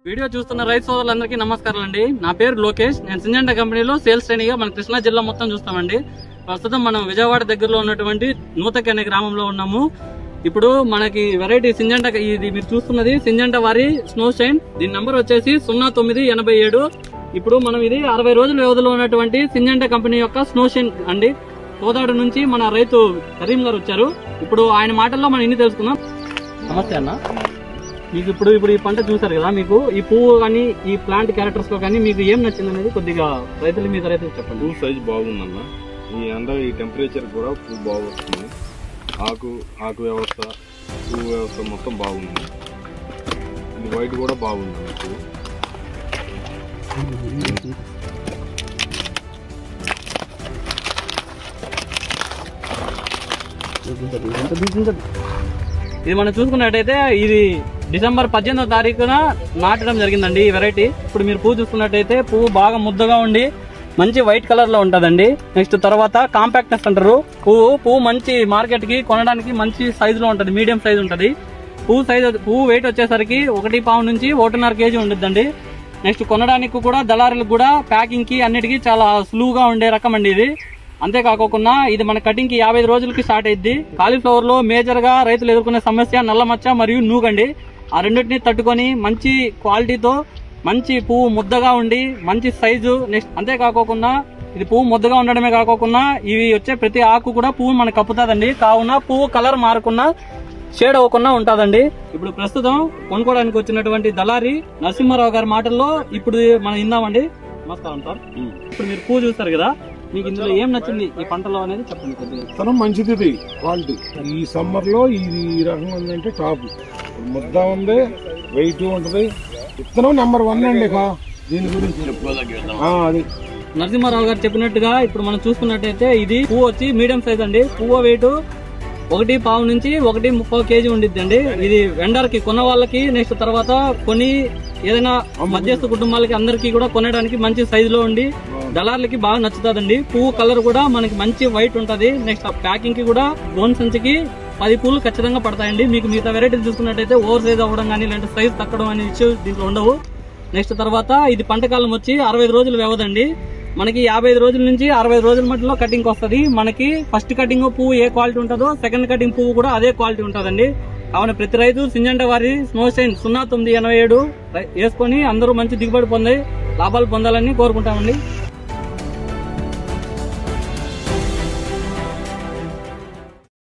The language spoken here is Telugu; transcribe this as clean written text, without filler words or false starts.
వీడియో చూస్తున్న రైతు సోదరులందరికీ నమస్కారం అండి. నా పేరు లోకేష్. నేను సింజెంటా కంపెనీలో సేల్స్ ట్రైనీగా మన కృష్ణా జిల్లా మొత్తం చూస్తామండి. ప్రస్తుతం మనం విజయవాడ దగ్గరలో ఉన్నటువంటి నూతకి అనే గ్రామంలో ఉన్నాము. ఇప్పుడు మనకి వెరైటీ సింజెంటా, ఇది మీరు చూస్తున్నది సింజెంటా వారి స్నో షైన్. దీని నంబర్ వచ్చేసి 0987. ఇప్పుడు మనం ఇది 60 రోజుల వ్యవధిలో ఉన్నటువంటి సింజెంటా కంపెనీ యొక్క స్నో షైన్ అండి. కోదాడు నుంచి మన రైతు కరీం గారు వచ్చారు. ఇప్పుడు ఆయన మాటల్లో మనం ఇన్ని తెలుసుకుందాం. నమస్తే అన్న. మీకు ఇప్పుడు ఈ పంట చూసారు కదా, మీకు ఈ పువ్వు కానీ ఈ ప్లాంట్ క్యారెక్టర్స్ లో కానీ మీకు ఏం నచ్చింది అనేది కొద్దిగా రైతులకు చెప్పండి. పువ్వు సైజ్ బాగుందన్న. ఈ టెంపరేచర్ కూడా పువ్వు బాగా వస్తుంది. ఆకు వ్యవస్థ, పువ్వు వ్యవస్థ మొత్తం బాగుంది. ఇది వైట్ కూడా బాగుంది. ఇది మనం చూసుకున్నట్టయితే ఇది డిసెంబర్ 18వ తారీఖున నాటడం జరిగిందండి ఈ వెరైటీ. ఇప్పుడు మీరు పువ్వు చూసుకున్నట్టయితే పువ్వు బాగా ముద్దగా ఉండి మంచి వైట్ కలర్ లో ఉంటదండి. నెక్స్ట్ తర్వాత కాంపాక్ట్నెస్ అంటారు. పువ్వు మంచి మార్కెట్ కి కొనడానికి మంచి సైజు లో ఉంటది, మీడియం సైజ్ ఉంటది. పువ్వు వెయిట్ వచ్చేసరికి 1 పావు నుంచి 1.5 కేజీ ఉండిద్దండి. నెక్స్ట్ కొనడానికి కూడా దళారులకు కూడా ప్యాకింగ్ కి అన్నిటికీ చాలా సులువుగా ఉండే రకం అండి ఇది. అంతేకాకుండా ఇది మన కటింగ్ కి 55 రోజులకి స్టార్ట్ అయింది. కాలీఫ్లవర్ లో మేజర్ గా రైతులు ఎదుర్కొనే సమస్య నల్లమచ్చ మరియు నూగండి. ఆ రెండింటిని తట్టుకొని మంచి క్వాలిటీతో మంచి పువ్వు ముద్దగా ఉండి మంచి సైజు. నెక్స్ట్ అంతేకాకుండా ఇది పువ్వు ముద్దగా ఉండడమే కాకుండా ఇవి వచ్చే ప్రతి ఆకు కూడా పువ్వు మనకు కప్పుతుందండి. కావున పువ్వు కలర్ మారకుండా షేడ్ అవ్వకుండా ఉంటుందండి. ఇప్పుడు ప్రస్తుతం కొనుక్కోవడానికి వచ్చినటువంటి దళారి నరసింహారావు గారి మాటల్లో ఇప్పుడు మనం ఇందామండి. నమస్కారం సార్. ఇప్పుడు మీరు పువ్వు చూస్తారు కదా, మీకు ఇందులో ఏం నచ్చింది ఈ పంటలో అనేది చెప్పండి కొద్దిగా. విత్తనం మంచిది, క్వాలిటీ. ఈ సమ్మర్ లో ఇది ఈ రకంగా ఉందంటే టాప్. ముద్ద ఉంది, వెయిట్ ఉంటది. విత్తనం నెంబర్ 1 అండి. దీని గురించి అది నరసింహారావు గారు చెప్పినట్టుగా ఇప్పుడు మనం చూసుకున్నట్టయితే ఇది పువ్వు వచ్చి మీడియం సైజ్ అండి. పువ్వు వెయిట్ 1 పావు నుంచి 1.30 కేజీ ఉండిద్దండి. ఇది వెండర్ కి కొన్న వాళ్ళకి, నెక్స్ట్ తర్వాత కొన్ని ఏదైనా మధ్యస్థ కుటుంబాలకి అందరికి కూడా కొనడానికి మంచి సైజు లో ఉండి దళార్లకి బాగా నచ్చుతుందండి. పువ్వు కలర్ కూడా మనకి మంచి వైట్ ఉంటది. నెక్స్ట్ ప్యాకింగ్ కి కూడా గోన్ సంచికి 10 పూలు ఖచ్చితంగా పడతాయండి. మీకు మిగతా వెరైటీలు చూసుకున్నట్టయితే ఓవర్ సైజ్ అవ్వడం కానీ లేదంటే సైజ్ తగ్గడం అనే ఇష్యూ దీంట్లో ఉండవు. నెక్స్ట్ తర్వాత ఇది పంటకాలం వచ్చి 65 రోజుల వ్యవధండి. మనకి 55 రోజుల నుంచి 60 రోజుల మధ్యలో కటింగ్ వస్తుంది. మనకి ఫస్ట్ కటింగ్ పువ్వు ఏ క్వాలిటీ ఉంటుందో సెకండ్ కటింగ్ పువ్వు కూడా అదే క్వాలిటీ ఉంటుందండి. కావున ప్రతి రైతు సింజెంటా వారి స్నో షైన్ 0987 వేసుకొని అందరూ మంచి దిగుబడి పొంది లాభాలు పొందాలని కోరుకుంటామండి.